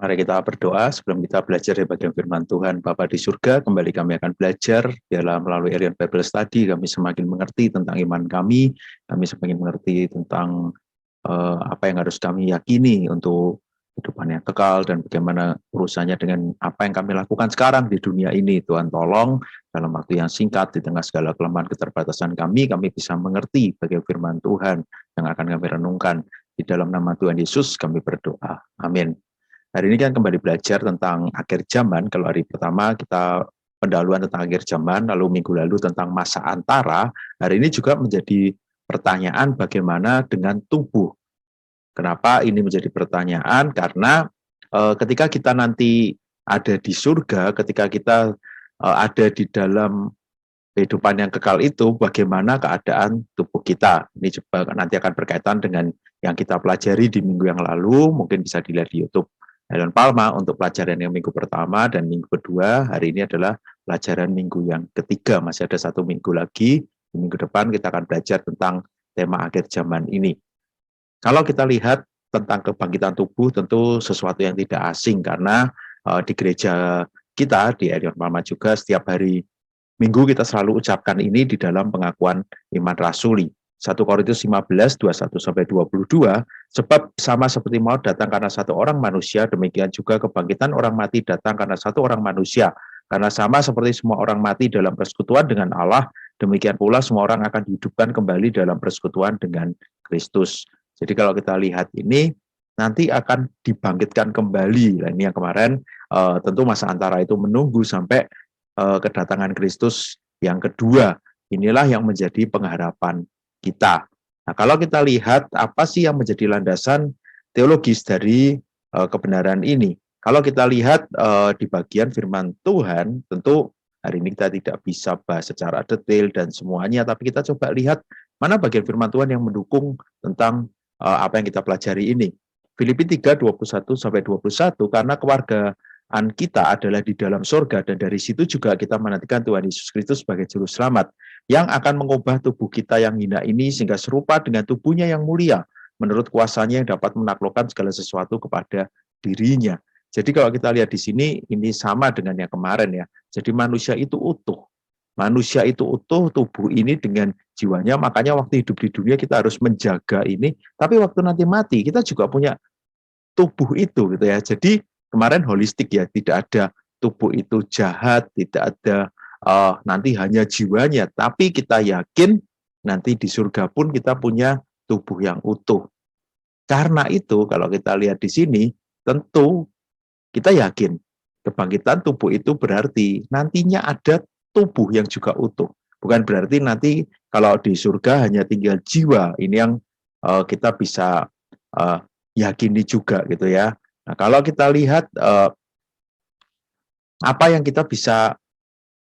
Mari kita berdoa sebelum kita belajar dari bagian firman Tuhan. Bapa di surga, kembali kami akan belajar dalam melalui Arian Bible Study. Kami semakin mengerti tentang iman kami semakin mengerti tentang apa yang harus kami yakini untuk kehidupan yang kekal dan bagaimana urusannya dengan apa yang kami lakukan sekarang di dunia ini. Tuhan tolong dalam waktu yang singkat di tengah segala kelemahan keterbatasan kami bisa mengerti bagian firman Tuhan yang akan kami renungkan. Di dalam nama Tuhan Yesus kami berdoa. Amin. Hari ini kan kembali belajar tentang akhir zaman. Kalau hari pertama kita pendahuluan tentang akhir zaman, lalu minggu lalu tentang masa antara. Hari ini juga menjadi pertanyaan bagaimana dengan tubuh. Kenapa ini menjadi pertanyaan? Karena ketika kita nanti ada di surga, ketika kita ada di dalam kehidupan yang kekal itu, bagaimana keadaan tubuh kita. Ini juga nanti akan berkaitan dengan yang kita pelajari di minggu yang lalu, mungkin bisa dilihat di YouTube Helen Palma untuk pelajaran yang minggu pertama dan minggu kedua. Hari ini adalah pelajaran minggu yang ketiga. Masih ada 1 minggu lagi. Di minggu depan kita akan belajar tentang tema akhir zaman ini. Kalau kita lihat tentang kebangkitan tubuh, tentu sesuatu yang tidak asing karena di gereja kita di Helen Palma juga setiap hari Minggu kita selalu ucapkan ini di dalam pengakuan iman rasuli. 1 Korintus 15, 21-22, sebab sama seperti maut datang karena satu orang manusia, demikian juga kebangkitan orang mati datang karena satu orang manusia. Karena sama seperti semua orang mati dalam persekutuan dengan Allah, demikian pula semua orang akan dihidupkan kembali dalam persekutuan dengan Kristus. Jadi kalau kita lihat ini, nanti akan dibangkitkan kembali. Nah, ini yang kemarin tentu masa antara itu menunggu sampai kedatangan Kristus yang kedua. Inilah yang menjadi pengharapan kita. Nah, kalau kita lihat apa sih yang menjadi landasan teologis dari kebenaran ini? Kalau kita lihat di bagian firman Tuhan, tentu hari ini kita tidak bisa bahas secara detail dan semuanya, tapi kita coba lihat mana bagian firman Tuhan yang mendukung tentang apa yang kita pelajari ini. Filipi 3, 21-21, karena kewargaan kita adalah di dalam surga, dan dari situ juga kita menantikan Tuhan Yesus Kristus sebagai juru selamat, yang akan mengubah tubuh kita yang hina ini sehingga serupa dengan tubuhnya yang mulia, menurut kuasanya yang dapat menaklukkan segala sesuatu kepada dirinya. Jadi kalau kita lihat di sini, ini sama dengan yang kemarin ya. Jadi manusia itu utuh. Manusia itu utuh, tubuh ini dengan jiwanya, makanya waktu hidup di dunia kita harus menjaga ini, tapi waktu nanti mati, kita juga punya tubuh itu gitu ya. Jadi kemarin holistik ya, tidak ada tubuh itu jahat, tidak ada nanti hanya jiwanya, tapi kita yakin nanti di surga pun kita punya tubuh yang utuh. Karena itu kalau kita lihat di sini, tentu kita yakin kebangkitan tubuh itu berarti nantinya ada tubuh yang juga utuh. Bukan berarti nanti kalau di surga hanya tinggal jiwa, ini yang kita bisa yakini juga gitu ya. Nah, kalau kita lihat apa yang kita bisa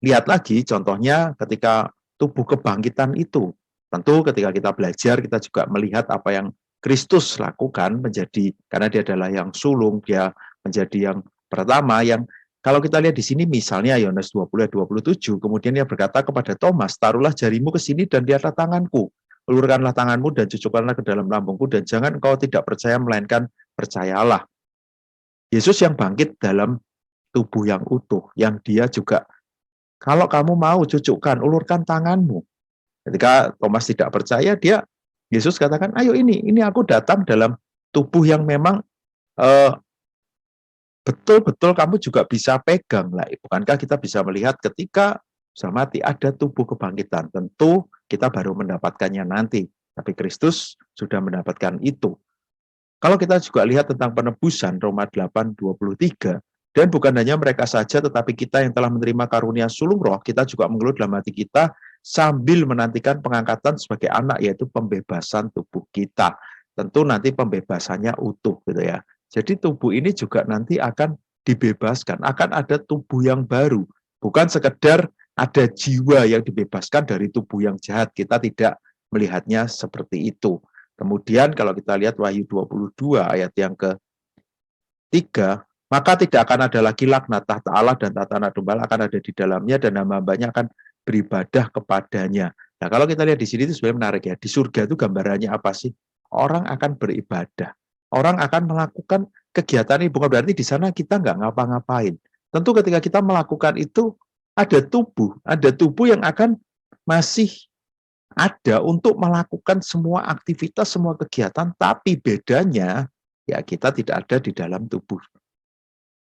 lihat lagi, contohnya ketika tubuh kebangkitan itu, tentu ketika kita belajar, kita juga melihat apa yang Kristus lakukan menjadi, karena dia adalah yang sulung, dia menjadi yang pertama, yang kalau kita lihat di sini misalnya Yohanes 20-27, kemudian dia berkata kepada Thomas, taruhlah jarimu ke sini dan lihatlah tanganku, ulurkanlah tanganmu dan cucukkanlah ke dalam lambungku, dan jangan engkau tidak percaya, melainkan percayalah. Yesus yang bangkit dalam tubuh yang utuh, yang dia juga, kalau kamu mau cucukkan, ulurkan tanganmu. Ketika Thomas tidak percaya, Yesus katakan, ayo ini aku datang dalam tubuh yang memang betul-betul kamu juga bisa pegang. Lah, bukankah kita bisa melihat ketika sudah mati ada tubuh kebangkitan? Tentu kita baru mendapatkannya nanti, tapi Kristus sudah mendapatkan itu. Kalau kita juga lihat tentang penebusan, Roma 8:23, dan bukan hanya mereka saja, tetapi kita yang telah menerima karunia sulung roh, kita juga mengeluh dalam hati kita sambil menantikan pengangkatan sebagai anak, yaitu pembebasan tubuh kita. Tentu nanti pembebasannya utuh gitu ya. Jadi tubuh ini juga nanti akan dibebaskan, akan ada tubuh yang baru. Bukan sekedar ada jiwa yang dibebaskan dari tubuh yang jahat, kita tidak melihatnya seperti itu. Kemudian kalau kita lihat Wahyu 22 ayat yang ke-3, maka tidak akan ada lagi laknat, tahta Allah dan tahta anak domba akan ada di dalamnya, dan hamba-hambanya akan beribadah kepadanya. Nah, kalau kita lihat di sini itu sebenarnya menarik ya. Di surga itu gambarannya apa sih? Orang akan beribadah. orang akan melakukan kegiatan ini. Bukan berarti di sana kita nggak ngapa-ngapain. Tentu ketika kita melakukan itu, ada tubuh yang akan masih ada untuk melakukan semua aktivitas, semua kegiatan, tapi bedanya ya kita tidak ada di dalam tubuh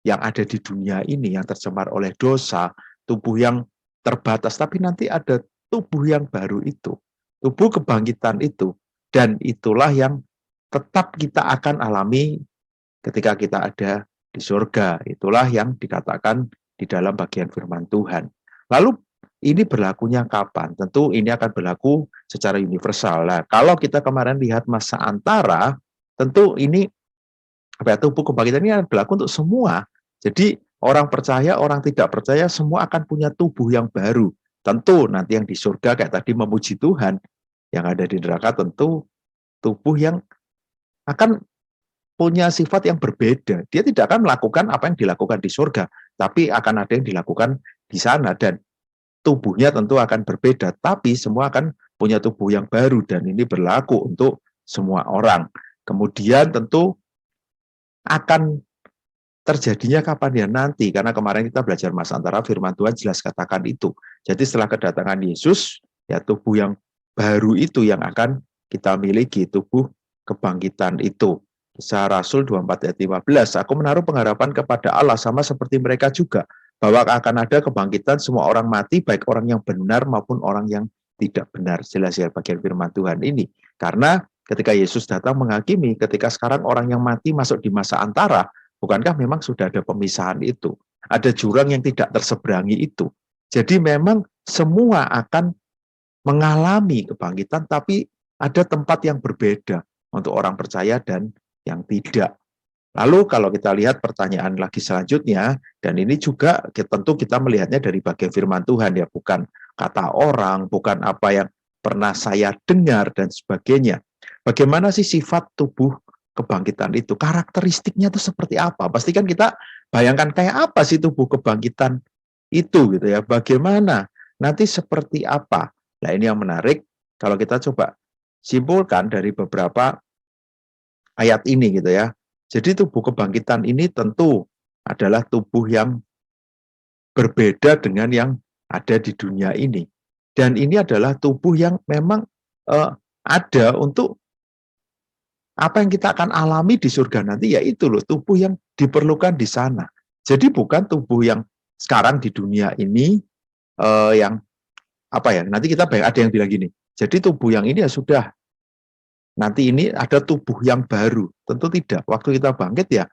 yang ada di dunia ini, yang tercemar oleh dosa, tubuh yang terbatas, tapi nanti ada tubuh yang baru itu, tubuh kebangkitan itu, dan itulah yang tetap kita akan alami ketika kita ada di surga. Itulah yang dikatakan di dalam bagian firman Tuhan. Lalu ini berlakunya kapan? Tentu ini akan berlaku secara universal. Nah, kalau kita kemarin lihat masa antara, tentu ini tubuh kebangkitan ini akan berlaku untuk semua. Jadi orang percaya, orang tidak percaya, semua akan punya tubuh yang baru. Tentu nanti yang di surga kayak tadi memuji Tuhan, yang ada di neraka tentu tubuh yang akan punya sifat yang berbeda. Dia tidak akan melakukan apa yang dilakukan di surga, tapi akan ada yang dilakukan di sana, dan tubuhnya tentu akan berbeda, tapi semua akan punya tubuh yang baru, dan ini berlaku untuk semua orang. Kemudian tentu akan terjadinya kapan ya nanti, karena kemarin kita belajar masa antara, firman Tuhan jelas katakan itu. Jadi setelah kedatangan Yesus, ya tubuh yang baru itu yang akan kita miliki, tubuh kebangkitan itu. Kisah Rasul 24 ayat 15, aku menaruh pengharapan kepada Allah sama seperti mereka juga, bahwa akan ada kebangkitan semua orang mati, baik orang yang benar maupun orang yang tidak benar. Jelas ya bagian firman Tuhan ini. Karena ketika Yesus datang menghakimi, ketika sekarang orang yang mati masuk di masa antara, bukankah memang sudah ada pemisahan itu? Ada jurang yang tidak terseberangi itu. Jadi memang semua akan mengalami kebangkitan, tapi ada tempat yang berbeda untuk orang percaya dan yang tidak. Lalu kalau kita lihat pertanyaan lagi selanjutnya, dan ini juga tentu kita melihatnya dari bagian firman Tuhan ya, bukan kata orang, bukan apa yang pernah saya dengar dan sebagainya. Bagaimana sih sifat tubuh kebangkitan itu? Karakteristiknya itu seperti apa? Pasti kan kita bayangkan kayak apa sih tubuh kebangkitan itu gitu ya. Bagaimana? Nanti seperti apa? Nah, ini yang menarik kalau kita coba simpulkan dari beberapa ayat ini gitu ya. Jadi tubuh kebangkitan ini tentu adalah tubuh yang berbeda dengan yang ada di dunia ini. Dan ini adalah tubuh yang memang ada untuk apa yang kita akan alami di surga nanti, yaitu loh tubuh yang diperlukan di sana. Jadi bukan tubuh yang sekarang di dunia ini yang apa ya, nanti kita ada yang bilang gini, jadi tubuh yang ini ya sudah, nanti ini ada tubuh yang baru. Tentu tidak. Waktu kita bangkit ya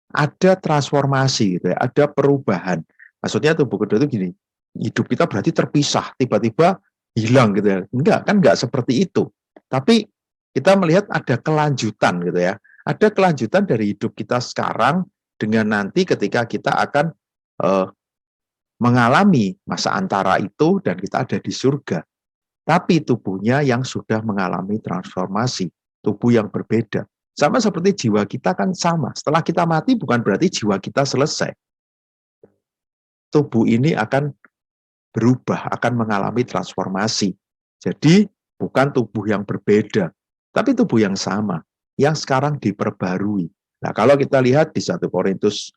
ada transformasi gitu ya, ada perubahan. Maksudnya tubuh kedua itu gini, hidup kita berarti terpisah, tiba-tiba hilang gitu ya. Enggak seperti itu. Tapi kita melihat ada kelanjutan gitu ya. Ada kelanjutan dari hidup kita sekarang dengan nanti ketika kita akan mengalami masa antara itu dan kita ada di surga. Tapi tubuhnya yang sudah mengalami transformasi, tubuh yang berbeda. Sama seperti jiwa kita kan sama. Setelah kita mati bukan berarti jiwa kita selesai. Tubuh ini akan berubah, akan mengalami transformasi. Jadi bukan tubuh yang berbeda, tapi tubuh yang sama, yang sekarang diperbarui. Nah, kalau kita lihat di 1 Korintus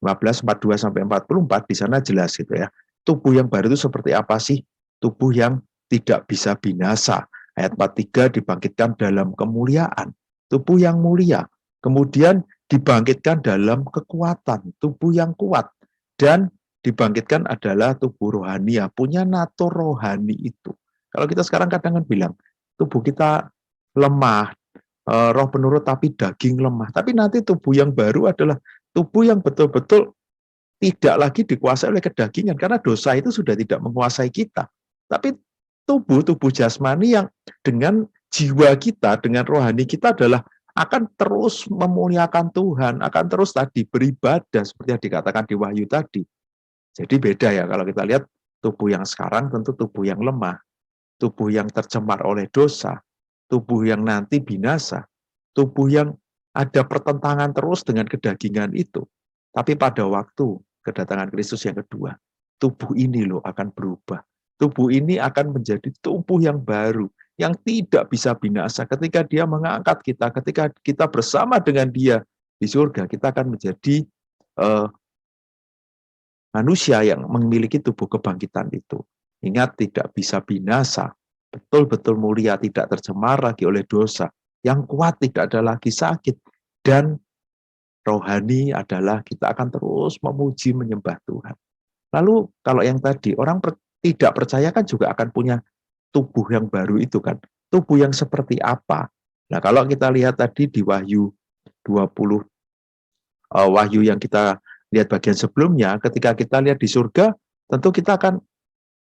15, 42-44, di sana jelas gitu ya. Tubuh yang baru itu seperti apa sih? Tubuh yang tidak bisa binasa. Ayat 43 dibangkitkan dalam kemuliaan. Tubuh yang mulia. Kemudian dibangkitkan dalam kekuatan. Tubuh yang kuat. Dan dibangkitkan adalah tubuh rohani, ya, punya natur rohani itu. Kalau kita sekarang kadang bilang, tubuh kita lemah, roh penurut tapi daging lemah. Tapi nanti tubuh yang baru adalah tubuh yang betul-betul tidak lagi dikuasai oleh kedagingan, karena dosa itu sudah tidak menguasai kita. Tapi tubuh jasmani yang dengan jiwa kita, dengan rohani kita adalah akan terus memuliakan Tuhan, akan terus tadi beribadah seperti yang dikatakan di Wahyu tadi. Jadi beda ya kalau kita lihat tubuh yang sekarang tentu tubuh yang lemah, tubuh yang tercemar oleh dosa, tubuh yang nanti binasa, tubuh yang ada pertentangan terus dengan kedagingan itu. Tapi pada waktu kedatangan Kristus yang kedua, tubuh ini loh akan berubah. Tubuh ini akan menjadi tubuh yang baru, yang tidak bisa binasa. Ketika dia mengangkat kita, ketika kita bersama dengan dia di surga, kita akan menjadi manusia yang memiliki tubuh kebangkitan itu. Ingat, tidak bisa binasa, betul-betul mulia, tidak tercemar lagi oleh dosa. Yang kuat, tidak ada lagi sakit. Dan rohani adalah kita akan terus memuji, menyembah Tuhan. Lalu kalau yang tadi, orang tidak percaya kan juga akan punya tubuh yang baru itu kan. Tubuh yang seperti apa? Nah, kalau kita lihat tadi di Wahyu 20, Wahyu yang kita lihat bagian sebelumnya, ketika kita lihat di surga, tentu kita akan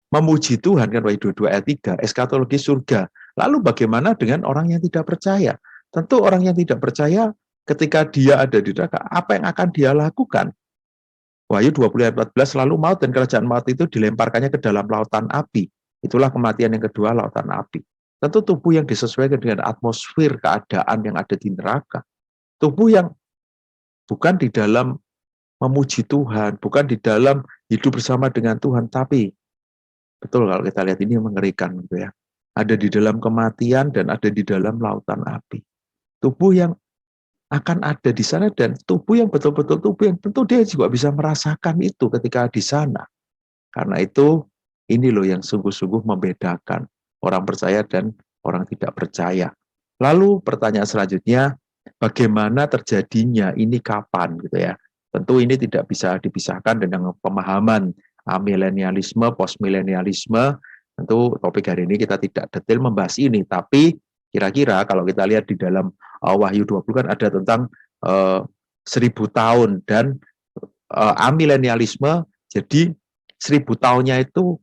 memuji Tuhan, kan Wahyu 22 ayat 3, eskatologi surga. Lalu bagaimana dengan orang yang tidak percaya? Tentu orang yang tidak percaya ketika dia ada di neraka, apa yang akan dia lakukan? Wahyu 20 ayat 14, lalu maut dan kerajaan maut itu dilemparkannya ke dalam lautan api. Itulah kematian yang kedua, lautan api. Tentu tubuh yang disesuaikan dengan atmosfer keadaan yang ada di neraka. Tubuh yang bukan di dalam memuji Tuhan, bukan di dalam hidup bersama dengan Tuhan, tapi betul kalau kita lihat ini mengerikan gitu ya. Ada di dalam kematian dan ada di dalam lautan api. Tubuh yang akan ada di sana dan tubuh yang betul-betul tubuh yang tentu dia juga bisa merasakan itu ketika di sana. Karena itu ini loh yang sungguh-sungguh membedakan orang percaya dan orang tidak percaya. Lalu pertanyaan selanjutnya, bagaimana terjadinya ini kapan gitu ya? Tentu ini tidak bisa dipisahkan dengan pemahaman milenialisme, postmilenialisme. Tentu topik hari ini kita tidak detail membahas ini, tapi kira-kira kalau kita lihat di dalam Wahyu 20 kan ada tentang 1000 tahun dan amilenialisme, jadi 1000 tahunnya itu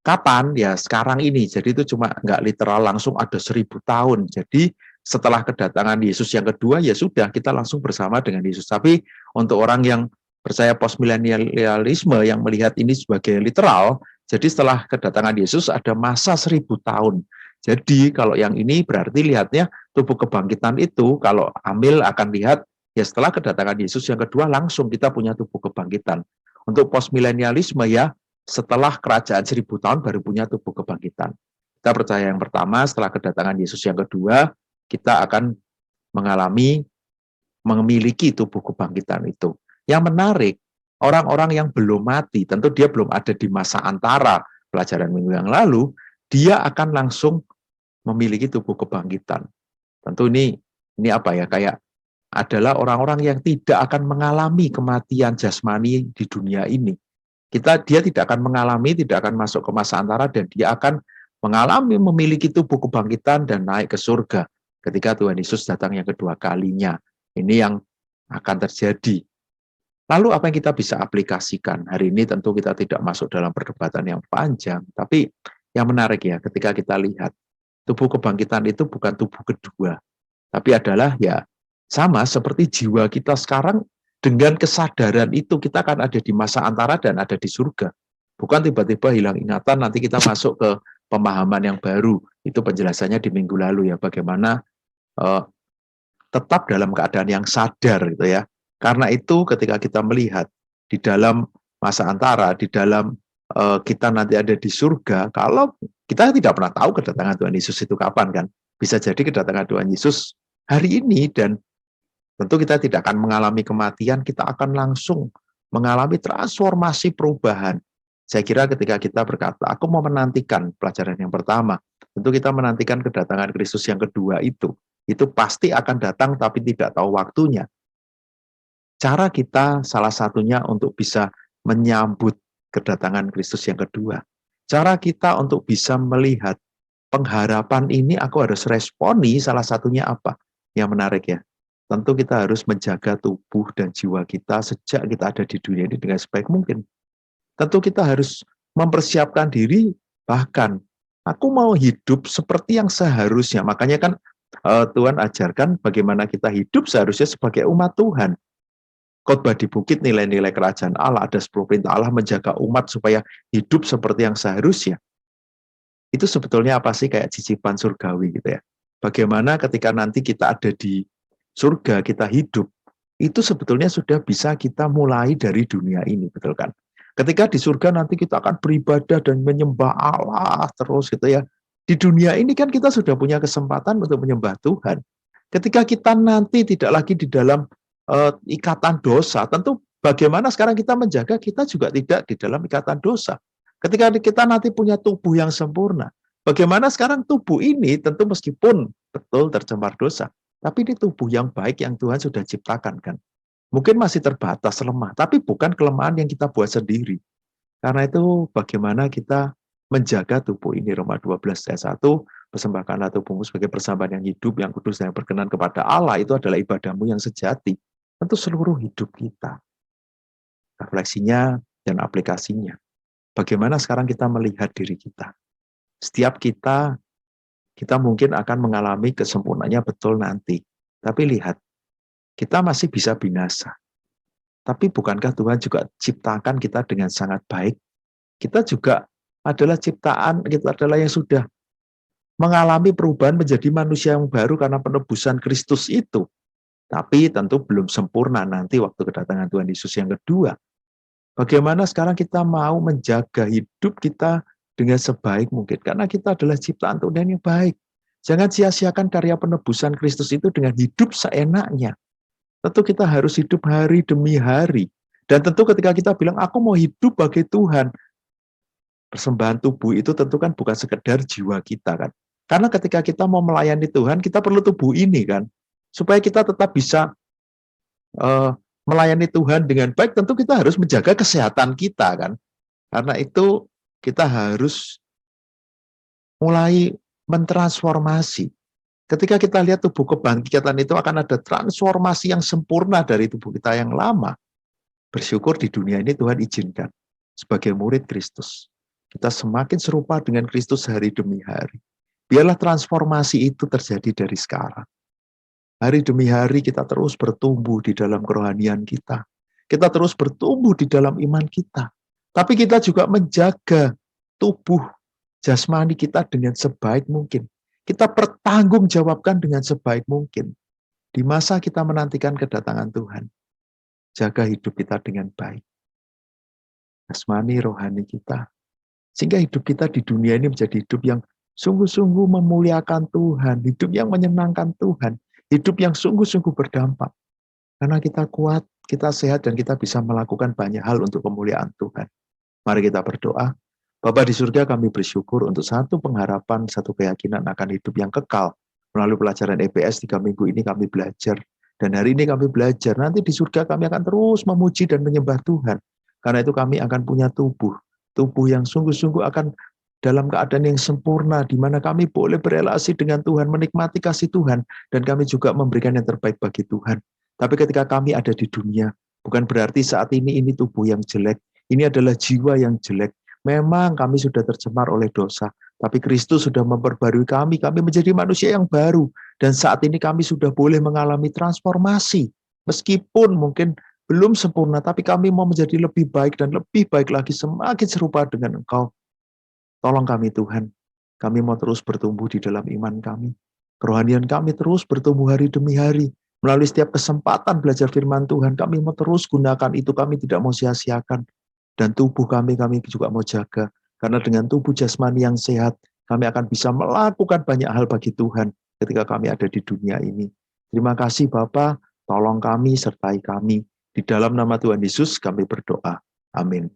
kapan? Ya sekarang ini. Jadi itu cuma nggak literal langsung ada 1000 tahun. Jadi setelah kedatangan Yesus yang kedua, ya sudah kita langsung bersama dengan Yesus. Tapi untuk orang yang percaya postmilenialisme yang melihat ini sebagai literal, jadi setelah kedatangan Yesus ada masa 1000 tahun. Jadi kalau yang ini berarti lihatnya tubuh kebangkitan itu, kalau Amil akan lihat ya setelah kedatangan Yesus yang kedua langsung kita punya tubuh kebangkitan. Untuk postmilenialisme ya setelah kerajaan 1000 tahun baru punya tubuh kebangkitan. Kita percaya yang pertama setelah kedatangan Yesus yang kedua kita akan memiliki tubuh kebangkitan itu. Yang menarik, orang-orang yang belum mati, tentu dia belum ada di masa antara pelajaran minggu yang lalu, dia akan langsung memiliki tubuh kebangkitan. Tentu ini apa ya, kayak adalah orang-orang yang tidak akan mengalami kematian jasmani di dunia ini. Dia tidak akan mengalami, tidak akan masuk ke masa antara, dan dia akan mengalami memiliki tubuh kebangkitan dan naik ke surga ketika Tuhan Yesus datang yang kedua kalinya. Ini yang akan terjadi. Lalu apa yang kita bisa aplikasikan? Hari ini tentu kita tidak masuk dalam perdebatan yang panjang, tapi yang menarik ya ketika kita lihat tubuh kebangkitan itu bukan tubuh kedua, tapi adalah ya sama seperti jiwa kita sekarang. Dengan kesadaran itu kita akan ada di masa antara dan ada di surga. Bukan tiba-tiba hilang ingatan nanti kita masuk ke pemahaman yang baru. Itu penjelasannya di minggu lalu ya, bagaimana tetap dalam keadaan yang sadar gitu ya. Karena itu ketika kita melihat di dalam masa antara, di dalam kita nanti ada di surga, kalau kita tidak pernah tahu kedatangan Tuhan Yesus itu kapan kan. Bisa jadi kedatangan Tuhan Yesus hari ini dan tentu kita tidak akan mengalami kematian, kita akan langsung mengalami transformasi perubahan. Saya kira ketika kita berkata, aku mau menantikan pelajaran yang pertama, tentu kita menantikan kedatangan Kristus yang kedua itu pasti akan datang tapi tidak tahu waktunya. Cara kita salah satunya untuk bisa menyambut kedatangan Kristus yang kedua. Cara kita untuk bisa melihat pengharapan ini aku harus responi salah satunya apa? Yang menarik ya. Tentu kita harus menjaga tubuh dan jiwa kita sejak kita ada di dunia ini dengan sebaik mungkin. Tentu kita harus mempersiapkan diri, bahkan aku mau hidup seperti yang seharusnya. Makanya kan Tuhan ajarkan bagaimana kita hidup seharusnya sebagai umat Tuhan. Khotbah di bukit, nilai-nilai kerajaan Allah, ada 10 perintah Allah menjaga umat supaya hidup seperti yang seharusnya. Itu sebetulnya apa sih kayak cicipan surgawi gitu ya. Bagaimana ketika nanti kita ada di surga, kita hidup, itu sebetulnya sudah bisa kita mulai dari dunia ini, betul kan? Ketika di surga nanti kita akan beribadah dan menyembah Allah terus gitu ya. Di dunia ini kan kita sudah punya kesempatan untuk menyembah Tuhan. Ketika kita nanti tidak lagi di dalam ikatan dosa, tentu bagaimana sekarang kita menjaga kita juga tidak di dalam ikatan dosa. Ketika kita nanti punya tubuh yang sempurna, bagaimana sekarang tubuh ini tentu meskipun betul tercemar dosa, tapi ini tubuh yang baik yang Tuhan sudah ciptakan kan. Mungkin masih terbatas, lemah, tapi bukan kelemahan yang kita buat sendiri. Karena itu bagaimana kita menjaga tubuh ini, Roma 12 ayat 1, persembahkanlah tubuhmu sebagai persembahan yang hidup, yang kudus, yang berkenan kepada Allah, itu adalah ibadahmu yang sejati. Tentu seluruh hidup kita. Refleksinya dan aplikasinya. Bagaimana sekarang kita melihat diri kita? Setiap kita mungkin akan mengalami kesempurnaannya betul nanti. Tapi lihat, kita masih bisa binasa. Tapi bukankah Tuhan juga ciptakan kita dengan sangat baik? Kita juga adalah ciptaan, kita adalah yang sudah mengalami perubahan menjadi manusia yang baru karena penebusan Kristus itu. Tapi tentu belum sempurna nanti waktu kedatangan Tuhan Yesus yang kedua. Bagaimana sekarang kita mau menjaga hidup kita dengan sebaik mungkin. Karena kita adalah ciptaan Tuhan yang baik. Jangan sia-siakan karya penebusan Kristus itu dengan hidup seenaknya. Tentu kita harus hidup hari demi hari. Dan tentu ketika kita bilang, aku mau hidup bagi Tuhan, persembahan tubuh itu tentu kan bukan sekedar jiwa kita kan. Karena ketika kita mau melayani Tuhan, kita perlu tubuh ini kan. Supaya kita tetap bisa melayani Tuhan dengan baik, tentu kita harus menjaga kesehatan kita kan. Karena itu kita harus mulai mentransformasi. Ketika kita lihat tubuh kebangkitan itu akan ada transformasi yang sempurna dari tubuh kita yang lama. Bersyukur di dunia ini Tuhan izinkan. Sebagai murid Kristus, kita semakin serupa dengan Kristus hari demi hari. Biarlah transformasi itu terjadi dari sekarang. Hari demi hari kita terus bertumbuh di dalam kerohanian kita. Kita terus bertumbuh di dalam iman kita. Tapi kita juga menjaga tubuh jasmani kita dengan sebaik mungkin. Kita pertanggungjawabkan dengan sebaik mungkin. Di masa kita menantikan kedatangan Tuhan, jaga hidup kita dengan baik. Jasmani, rohani kita. Sehingga hidup kita di dunia ini menjadi hidup yang sungguh-sungguh memuliakan Tuhan. Hidup yang menyenangkan Tuhan. Hidup yang sungguh-sungguh berdampak. Karena kita kuat, kita sehat, dan kita bisa melakukan banyak hal untuk kemuliaan Tuhan. Mari kita berdoa. Bapa di surga, kami bersyukur untuk satu pengharapan, satu keyakinan akan hidup yang kekal. Melalui pelajaran EPS 3 minggu ini kami belajar. Dan hari ini kami belajar, nanti di surga kami akan terus memuji dan menyembah Tuhan. Karena itu kami akan punya tubuh yang sungguh-sungguh akan dalam keadaan yang sempurna, di mana kami boleh berelasi dengan Tuhan, menikmati kasih Tuhan, dan kami juga memberikan yang terbaik bagi Tuhan. Tapi ketika kami ada di dunia, bukan berarti saat ini tubuh yang jelek, ini adalah jiwa yang jelek. Memang kami sudah tercemar oleh dosa, tapi Kristus sudah memperbarui kami menjadi manusia yang baru, dan saat ini kami sudah boleh mengalami transformasi. Meskipun mungkin belum sempurna, tapi kami mau menjadi lebih baik dan lebih baik lagi, semakin serupa dengan Engkau. Tolong kami Tuhan, kami mau terus bertumbuh di dalam iman kami. Kerohanian kami terus bertumbuh hari demi hari. Melalui setiap kesempatan belajar firman Tuhan, kami mau terus gunakan itu, kami tidak mau sia-siakan. Dan tubuh kami juga mau jaga. Karena dengan tubuh jasmani yang sehat, kami akan bisa melakukan banyak hal bagi Tuhan ketika kami ada di dunia ini. Terima kasih Bapa, tolong kami, sertai kami. Di dalam nama Tuhan Yesus kami berdoa. Amin.